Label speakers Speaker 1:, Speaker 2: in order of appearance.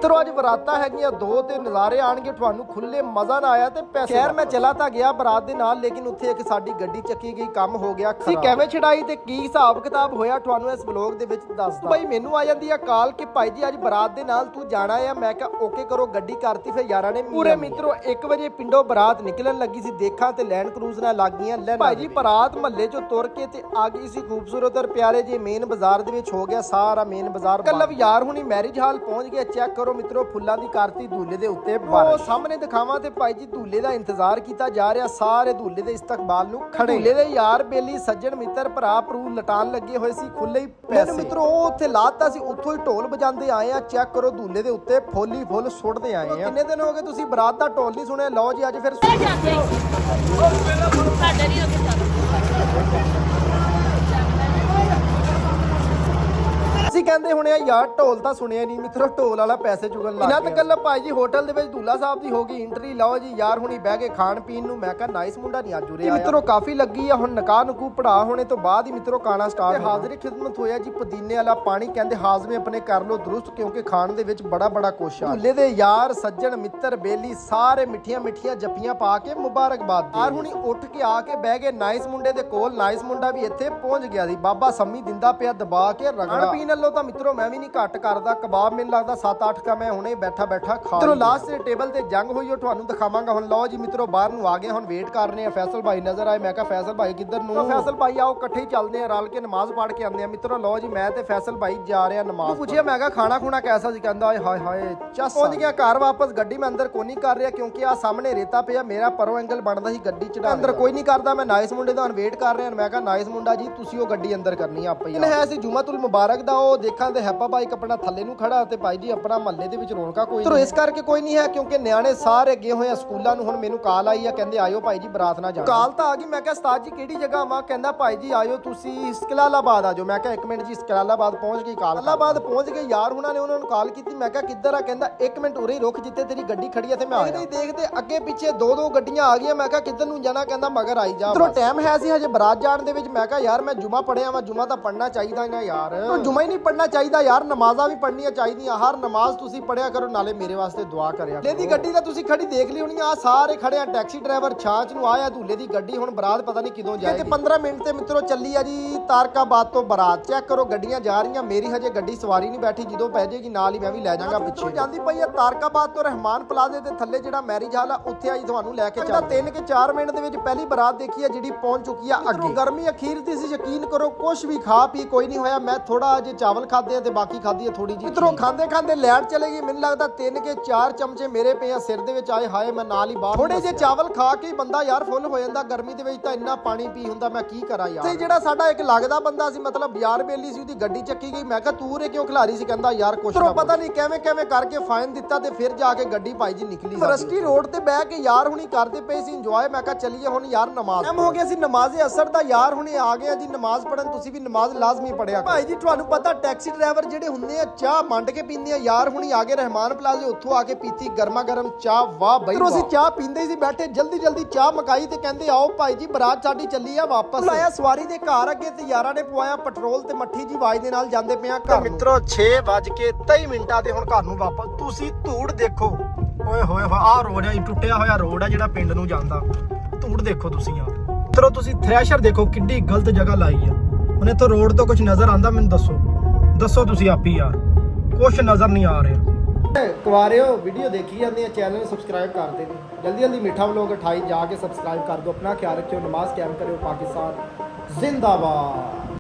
Speaker 1: ਮਿੱਤਰੋ ਅੱਜ ਬਰਾਤਾਂ ਹੈਗੀਆਂ ਦੋ ਤੇ ਨਜ਼ਾਰੇ ਆਣਗੇ ਤੁਹਾਨੂੰ ਖੁੱਲੇ, ਮਜ਼ਾ ਨਾ ਆਇਆ ਤੇ ਪੈਸੇ। ਖੈਰ ਮੈਂ ਚਲਾ ਤਾਂ ਗਿਆ ਬਰਾਤ ਦੇ ਨਾਲ, ਲੇਕਿਨ ਉੱਥੇ ਇੱਕ ਸਾਡੀ ਗੱਡੀ ਚੱਕੀ ਗਈ, ਕੰਮ ਹੋ ਗਿਆ ਖਰਾਬ। ਕਿਵੇਂ ਛਡਾਈ ਤੇ ਕੀ ਹਿਸਾਬ ਕਿਤਾਬ ਹੋਇਆ ਤੁਹਾਨੂੰ ਇਸ ਵਲੌਗ ਦੇ ਵਿੱਚ ਦੱਸਦਾ। ਭਾਈ ਮੈਨੂੰ ਆ ਜਾਂਦੀ ਆ ਕਾਲ ਕਿ ਭਾਈ ਜੀ ਅੱਜ ਬਰਾਤ ਦੇ ਨਾਲ ਤੂੰ ਜਾਣਾ ਆ। ਮੈਂ ਕਿਹਾ ਓਕੇ ਕਰੋ, ਗੱਡੀ ਕਰਤੀ। ਫਿਰ ਯਾਰਾਂ ਨੇ ਪੂਰੇ ਮਿੱਤਰੋ 1 ਵਜੇ ਪਿੰਡੋਂ ਬਰਾਤ ਨਿਕਲਣ ਲੱਗੀ ਸੀ, ਦੇਖਾਂ ਤੇ ਲੈਂਡ ਕਰੂਜ਼ ਨਾਲ ਲੱਗ ਗਈਆਂ ਲੈਣ। ਭਾਈ ਜੀ ਬਰਾਤ ਮਹੱਲੇ ਚੋਂ ਤੁਰ ਕੇ ਤੇ ਆ ਗਈ ਸੀ ਖੂਬਸੂਰਤ ਔਰ ਪਿਆਰੇ ਜੇ ਮੇਨ ਬਾਜ਼ਾਰ ਦੇ ਵਿੱਚ। ਹੋ ਗਿਆ ਸਾਰਾ ਮੇਨ ਬਾਜ਼ਾਰ। ਕੱਲ੍ਹ ਯਾਰ ਹੁਣੀ ਮੈਰਿਜ ਹਾਲ ਪਹੁੰਚ ਗਏ। ਚੈੱਕ ਕਰੋ ਮਿੱਤਰੋ, ਫੁੱਲਾਂ ਦੀ ਕਰਤੀ ਦੂਲੇ ਦੇ ਉੱਤੇ। ਉਹ ਸਾਹਮਣੇ ਦਿਖਾਵਾਂ ਤੇ ਭਾਈ ਜੀ ਦੂਲੇ ਦਾ ਇੰਤਜ਼ਾਰ ਕੀਤਾ ਜਾ ਰਿਹਾ, ਸਾਰੇ ਦੂਲੇ ਦੇ ਇਸਤਕਬਾਲ ਨੂੰ ਖੜੇ। ਦੂਲੇ ਦੇ ਯਾਰ ਬੇਲੀ ਸੱਜਣ ਮਿੱਤਰ ਭਰਾ ਭਰੂ ਲਟਾਣ ਲੱਗੇ ਹੋਏ ਸੀ, ਖੁੱਲੇ ਹੀ ਪੈਸੇ। ਮਿੱਤਰੋ ਉਹ ਉੱਥੇ ਲਾਤਾ ਸੀ, ਉੱਥੋਂ ਹੀ ਢੋਲ ਵਜਾਉਂਦੇ ਆਏ ਆ। ਚੈੱਕ ਕਰੋ ਦੂਲੇ ਦੇ ਉੱਤੇ ਫੁੱਲ ਹੀ ਫੁੱਲ ਸੁੱਟਦੇ ਆਏ ਆ। ਕਿੰਨੇ ਦਿਨ ਹੋ ਗਏ ਤੁਸੀਂ ਬਰਾਤ ਦਾ ਢੋਲ ਨਹੀਂ ਸੁਣਿਆ? ਲਓ ਜੀ ਅੱਜ ਫਿਰ ਅਸੀਂ ਕਹਿੰਦੇ ਹੁਣੇ ਯਾਰ ਢੋਲ ਤਾਂ ਸੁਣਿਆ ਨਹੀਂ। ਮਿੱਤਰੋ ਢੋਲ ਵਾਲਾ ਪੈਸੇ ਚੁਗਣ ਲੱਗ ਗਿਆ। ਇਹਨਾਂ ਤੇ ਕੱਲ ਭਾਈ ਜੀ ਹੋਟਲ ਦੇ ਵਿੱਚ ਦੂਲਾ ਸਾਹਿਬ ਦੀ ਹੋ ਗਈ ਐਂਟਰੀ। ਲਓ ਜੀ ਯਾਰ ਹੁਣੀ ਬਹਿ ਕੇ ਖਾਣ ਪੀਣ ਨੂੰ। ਮੈਂ ਕਿਹਾ ਨਾਈਸ ਮੁੰਡਾ ਨਹੀਂ ਅੱਜ ਉਰੇ ਆਇਆ। ਮਿੱਤਰੋ ਕਾਫੀ ਲੱਗੀ ਆ। ਹੁਣ ਨਕਾਹ ਨਕੂ ਪੜਾ ਹੋਣੇ ਤੋਂ ਬਾਅਦ ਹੀ ਮਿੱਤਰੋ ਖਾਣਾ ਸਟਾਰਟ। ਤੇ ਹਾਜ਼ਰੀ ਖਿਦਮਤ ਹੋਇਆ ਜੀ ਪੁਦੀਨੇ ਵਾਲਾ ਪਾਣੀ। ਕਹਿੰਦੇ ਹਾਜ਼ਮੇ ਆਪਣੇ ਕਰ ਲੋ ਦਰੁਸਤ, ਕਿਉਂਕਿ ਖਾਣ ਦੇ ਵਿੱਚ ਬੜਾ ਕੁਛ ਆ। ਦੂਲੇ ਦੇ ਯਾਰ ਸੱਜਣ ਮਿੱਤਰ ਬੇਲੀ ਸਾਰੇ ਮਿੱਠੀਆਂ ਜੱਫੀਆਂ ਪਾ ਕੇ ਮੁਬਾਰਕਬਾਦ। ਯਾਰ ਹੁਣੀ ਉੱਠ ਕੇ ਆ ਕੇ ਬਹਿ ਗਏ ਨਾਈਸ ਮੁੰਡੇ ਦੇ ਕੋਲ। ਨਾਈਸ ਮੁੰਡਾ ਵੀ ਇੱਥੇ ਪਹੁੰਚ ਗਿਆ ਸੀ। ਬਾਬਾ ਸੰਮੀ ਦਿੰਦਾ ਪਿਆ ਦਬਾ ਕੇ ਰਗੜਾ। ਪੀਣ ਵੱਲੋਂ ਤਾਂ ਮਿੱਤਰੋ ਮੈਂ ਵੀ ਨਹੀਂ ਘੱਟ ਕਰਦਾ। ਕਬਾਬ ਮੈਨੂੰ ਲੱਗਦਾ 7-8 ਕਾ ਮੈਂ ਹੁਣੇ ਬੈਠਾ ਖਾ। ਮਿੱਤਰੋ ਲਾਸਟ ਦੇ ਟੇਬਲ ਤੇ ਜੰਗ ਹੋਈ, ਉਹ ਤੁਹਾਨੂੰ ਦਿਖਾਵਾਂਗਾ ਹੁਣ। ਲਓ ਜੀ ਮਿੱਤਰੋ ਬਾਹਰ ਨੂੰ ਆ ਗਏ, ਹੁਣ ਵੇਟ ਕਰ ਰਹੇ ਆ। ਫੈਸਲ ਭਾਈ ਨਜ਼ਰ ਆਏ। ਮੈਂ ਕਿਹਾ ਫੈਸਲ ਭਾਈ ਕਿੱਧਰ ਨੂੰ? ਫੈਸਲ ਭਾਈ ਆਓ ਇਕੱਠੇ ਹੀ ਚੱਲਦੇ ਆ, ਰਲ ਕੇ ਨਮਾਜ਼ ਪੜ੍ਹ ਕੇ ਆਉਂਦੇ ਆ। ਮਿੱਤਰੋ ਲਓ ਜੀ ਮੈਂ ਤੇ ਫੈਸਲ ਭਾਈ ਜਾ ਰਹੇ ਆ ਨਮਾਜ਼। ਪੁੱਛਿਆ ਮੈਂ ਕਿਹਾ ਖਾਣਾ ਖੂਣਾ ਕੈਸਾ ਸੀ? ਕਹਿੰਦਾ ਹਾਏ ਚੱਸ। ਪਹੁੰਚ ਗਿਆ ਘਰ ਵਾਪਸ। ਗੱਡੀ ਮੈਂ ਅੰਦਰ ਕੋਈ ਨਹੀਂ ਕਰ ਰਿਹਾ, ਕਿਉਂਕਿ ਆ ਸਾਹਮਣੇ ਰੇਤਾ ਪਿਆ। ਮੇਰਾ ਪਰੋ ਐਂਗਲ ਬਣਦਾ ਸੀ ਗੱਡੀ ਚੜਾ। ਅੰਦਰ ਕੋਈ ਨਹੀਂ ਕਰਦਾ। ਮੈਂ ਨਾਈਸ ਮੁੰਡੇ ਦਾ ਹੁਣ ਵੇਟ ਕਰ ਰਿਹਾ। ਮੈਂ ਕਿਹਾ ਨਾਈਸ ਮੁੰਡਾ ਜੀ ਤੁਸੀਂ ਉਹ ਗੱਡੀ ਅੰਦਰ ਕਰਨੀ ਆ ਆਪੇ ਹੀ। ਹੈ ਸੀ ਜੁਮਾਤੁਲ ਮੁਬਾਰਕ ਦਾ। ਉਹ ਦੇਖਾਂ ਤੇ ਹੈਪਾ ਬਾਈਕ ਆਪਣਾ ਥੱਲੇ ਨੂੰ ਖੜਾ ਤੇ ਭਾਈ ਜੀ ਆਪਣਾ ਮਹੱਲੇ ਦੇ ਵਿੱਚ ਰੌਣਕਾਂ ਕੋਈ ਨਹੀਂ। ਇਸ ਕਰਕੇ ਕੋਈ ਨਹੀਂ ਹੈ, ਕਿਉਂਕਿ ਨਿਆਣੇ ਸਾਰੇ ਗਏ ਹੋਏ ਆ ਸਕੂਲਾਂ ਨੂੰ। ਹੁਣ ਮੈਨੂੰ ਕਾਲ ਆਈ ਆ, ਕਹਿੰਦੇ ਆਇਓ ਭਾਈ ਜੀ ਬਰਾਤ ਨਾ ਜਾਣਾ। ਕਾਲ ਤਾਂ ਆ ਗਈ। ਮੈਂ ਕਿਹਾ ਉਸਤਾਦ ਜੀ ਕਿਹੜੀ ਜਗ੍ਹਾ ਆਵਾਂ? ਕਹਿੰਦਾ ਭਾਈ ਜੀ ਆਇਓ ਤੁਸੀਂ ਇਸਕਲਾਲਾਬਾਦ ਆ ਜਾਓ। ਮੈਂ ਕਿਹਾ 1 ਮਿੰਟ ਜੀ ਇਸਕਲਾਲਾਬਾਦ ਪਹੁੰਚ ਗਈ। ਕਾਲਾਬਾਦ ਪਹੁੰਚ ਗਏ। ਯਾਰ ਉਹਨਾਂ ਨੇ ਉਹਨਾਂ ਨੂੰ ਕਾਲ ਕੀਤੀ। ਮੈਂ ਕਿਹਾ ਕਿੱਧਰ ਆ? ਕਹਿੰਦਾ 1 ਮਿੰਟ ਉਰੇ ਹੀ ਰੁਕ, ਜਿੱਥੇ ਤੇਰੀ ਗੱਡੀ ਖੜੀ ਆ ਤੇ ਮੈਂ ਆਇਆ। ਦੇਖਦੇ ਅੱਗੇ ਪਿੱਛੇ ਦੋ ਗੱਡੀਆਂ ਆ ਗਈਆਂ। ਮੈਂ ਕਿਹਾ ਕਿੱਧਰ ਨੂੰ ਜਾਣਾ? ਕਹਿੰਦਾ ਮਗਰ ਆਈ ਜਾ। ਮਿੱਤਰੋ ਟਾਈਮ ਹੈ ਸੀ ਹਜੇ ਬਰਾਤ ਜਾਣ ਦੇ ਵਿੱਚ। ਮੈਂ ਕਿਹਾ ਯਾਰ ਮੈਂ ਜੁਮਾ ਪੜਿਆ ਵਾ, ਜੁਮਾ ਤਾਂ ਪੜਨਾ ਚਾਹੀਦਾ ਨਾ ਯਾਰ। ਜੁਮਾ ਹੀ ਨਹੀਂ ਪੜਨਾ ਚਾਹੀਦਾ ਯਾਰ, ਨਮਾਜ਼ਾਂ ਵੀ ਪੜਨੀਆਂ ਚਾਹੀਦੀਆਂ। ਹਰ ਨਮਾਜ਼ ਤੁਸੀਂ ਪੜਿਆ ਕਰੋ, ਨਾਲੇ ਮੇਰੇ ਵਾਸਤੇ ਦੁਆ ਕਰਿਆ ਕਰੋ। ਦੀ ਗੱਡੀ ਤਾਂ ਤੁਸੀਂ ਖੜੀ ਦੇਖ ਲਈ ਹੋਣੀ ਆ। ਸਾਰੇ ਖੜੇ ਆ। ਟੈਕਸੀ ਡਰਾਈਵਰ ਛਾਂਚ ਨੂੰ ਆਇਆ ਦੂਲੇ ਦੀ ਗੱਡੀ। ਹੁਣ ਬਰਾਤ ਪਤਾ ਨਹੀਂ ਕਿਦੋਂ ਜਾਏਗੀ। 15 ਮਿੰਟ ਤੇ ਮਿੱਤਰੋ ਚੱਲੀ ਆ ਜੀ ਤਾਰਕਾਬਾਦ ਤੋਂ ਬਰਾਤ। ਚੈੱਕ ਕਰੋ ਗੱਡੀਆਂ ਜਾ ਰਹੀਆਂ। ਮੇਰੀ ਹਜੇ ਗੱਡੀ ਸਵਾਰੀ ਨਹੀਂ ਬੈਠੀ, ਜਦੋਂ ਪੈ ਜਾਏਗੀ ਨਾਲ ਹੀ ਮੈਂ ਵੀ ਲੈ ਜਾਵਾਂਗਾ ਪਿੱਛੇ। ਜਾਂਦੀ ਪਈ ਆ ਤਾਰਕਾਬਾਦ ਤੋਂ ਰਹਿਮਾਨ ਪਲਾਜ਼ੇ ਦੇ ਥੱਲੇ ਜਿਹੜਾ ਮੈਰਿਜ ਹਾਲ ਆ, ਉੱਥੇ ਆਈ ਤੁਹਾਨੂੰ ਲੈ ਕੇ ਚੱਲਦਾ। 3 ਕੇ 4 ਮਿੰਟ ਦੇ ਵਿੱਚ ਪਹਿਲੀ ਬਰਾਤ ਦੇਖੀ ਆ ਜਿਹੜੀ ਪਹੁੰਚ ਚੁੱਕੀ ਆ ਅੱਗੇ। ਗਰਮੀ ਅਖੀਰ ਦੀ ਸੀ, ਯਕੀਨ ਕਰੋ ਕੁਛ ਵੀ ਖਾ ਪੀ ਕੋਈ ਨਹੀਂ ਹੋਇਆ। ਮੈਂ ਥੋੜਾ ਅਜੇ ਚਾਵਲ ਖਾਦੇ ਆ ਤੇ ਬਾਕੀ ਖਾਦੀ ਆ ਥੋੜੀ ਜੀ। ਮਿੱਤਰੋ ਖਾਂਦੇ ਲੈਟ ਚਲੇ ਗਈ। ਮੈਨੂੰ ਲੱਗਦਾ 3 ਕੇ 4 ਚਮਚੇ ਮੇਰੇ ਪਏ ਆ ਸਿਰ ਦੇ ਵਿੱਚ ਆਏ ਹਾਏ। ਮੈਂ ਨਾਲ ਹੀ ਬਾਹਰ ਥੋੜੇ ਜਿਹੇ ਚਾਵਲ ਖਾ ਕੇ ਬੰਦਾ ਯਾਰ ਫੁੱਲ ਹੋ ਜਾਂਦਾ। ਗਰਮੀ ਦੇ ਵਿੱਚ ਤਾਂ ਇੰਨਾ ਪਾਣੀ ਪੀ ਹੁੰਦਾ, ਮੈਂ ਕੀ ਕਰਾਂ ਯਾਰ। ਤੇ ਜਿਹੜਾ ਸਾਡਾ ਇੱਕ ਲੱਗਦਾ ਬੰਦਾ ਸੀ, ਮਤਲਬ ਯਾਰ ਬੇਲੀ ਸੀ, ਉਹਦੀ ਗੱਡੀ ਚੱਕੀ ਗਈ। ਮੈਂ ਕਿਹਾ ਤੂੰ ਰੇ ਕਿਉਂ ਖਿਲਾਰੀ ਸੀ? ਕਹਿੰਦਾ ਯਾਰ ਕੁਛ ਪਤਾ ਨਹੀਂ ਕਿਵੇਂ ਕਰਕੇ ਫਾਈਨ ਦਿੱਤਾ ਤੇ ਫਿਰ ਜਾ ਕੇ ਗੱਡੀ ਭਾਈ ਜੀ ਨਿਕਲੀ। ਰਸਟੀ ਰੋਡ ਤੇ ਬਹਿ ਕੇ ਯਾਰ ਹੁਣੀ ਕਰਦੇ ਪਏ ਸੀ ਇੰਜੋਏ। ਮੈਂ ਕਿਹਾ ਚੱਲੀਏ ਹੁਣ ਯਾਰ ਨਮਾਜ਼ ਟਾਈਮ ਹੋ ਗਿਆ ਸੀ, ਨਮਾਜ਼ੇ ਅਸਰ ਦਾ। ਯਾਰ ਹੁਣੇ ਆ ਗਏ ਜੀ ਨਮਾਜ਼ ਪੜਨ। ਤੁਸੀਂ ਵੀ ਨਮਾਜ਼ ਲਾਜ਼ਮੀ ਪੜਿਆ ਭਾਈ ਜੀ। ਤੁਹਾਨੂੰ ਪਤਾ ਟੈਕਸੀ ਡਰਾਈਵਰ ਜਿਹੜੇ ਹੁੰਦੇ ਆ ਚਾਹ ਮੰਡ ਕੇ ਪੀਂਦੇ ਆ। ਯਾਰ ਹੁਣੀ ਆ ਗਏ ਰਹਿਮਾਨ ਪਲਾਜ਼ੇ, ਉੱਥੋਂ ਆ ਕੇ ਪੀਤੀ ਗਰਮਾ ਗਰਮ ਚਾਹ। ਵਾਹ ਬਈ ਅਸੀਂ ਚਾਹ ਪੀਂਦੇ ਸੀ ਬੈਠੇ, ਜਲਦੀ ਚਾਹ ਮਕਾਈ ਤੇ ਕਹਿੰਦੇ ਆਓ ਭਾਈ ਜੀ ਬਰਾਤ ਸਾਡੀ ਚੱਲੀ ਆ ਵਾਪਸ। ਆਇਆ ਸਵਾਰੀ ਦੇ ਘਰ ਅੱਗੇ ਤੇ ਯਾਰਾਂ ਨੇ ਪਵਾਇਆ ਪੈਟਰੋਲ ਤੇ ਮੱਠੀ ਜੀ ਆਵਾਜ਼ ਦੇ ਨਾਲ ਜਾਂਦੇ ਪਿਆ ਘਰ। ਮਿੱਤਰੋ 6:23 ਤੇ ਹੁਣ ਘਰ ਨੂੰ ਵਾਪਸ। ਤੁਸੀਂ ਧੂੜ ਦੇਖੋ, ਓਏ ਹੋਏ ਆਹ ਰੋਡ ਆ, ਟੁੱਟਿਆ ਹੋਇਆ ਰੋਡ ਆ ਜਿਹੜਾ ਪਿੰਡ ਨੂੰ ਜਾਂਦਾ। ਧੂੜ ਦੇਖੋ ਤੁਸੀਂ ਯਾਰ। ਮਿੱਤਰੋ ਤੁਸੀਂ ਥ੍ਰੈਸ਼ਰ ਦੇਖੋ, ਕਿੱਡੀ ਗਲਤ ਜਗ੍ਹਾ ਲਾਈ ਆ। ਹੁਣ ਇੱਥੋਂ ਰੋਡ ਤੋਂ ਕੁਝ ਨਜ਼ਰ ਆਂਦਾ? ਮੈਨੂੰ ਦੱਸੋ ਤੁਸੀਂ ਆਪੀ ਯਾਰ, ਕੁਛ ਨਜ਼ਰ ਨਹੀਂ ਆ ਰਿਹਾ। ਕੁਆਰਿਓ ਵੀਡੀਓ ਦੇਖੀ ਜਾਂਦੇ ਆ, ਚੈਨਲ ਨੂੰ ਸਬਸਕ੍ਰਾਈਬ ਕਰਦੇ ਨੇ। ਜਲਦੀ ਮਿੱਠਾ ਵਲੋਗ 28 ਜਾ ਕੇ ਸਬਸਕ੍ਰਾਈਬ ਕਰ ਦਿਓ। ਆਪਣਾ ਖਿਆਲ ਰੱਖਿਓ, ਨਮਾਜ਼ ਕਾਇਮ ਕਰਿਓ। ਪਾਕਿਸਤਾਨ ਜ਼ਿੰਦਾਬਾਦ।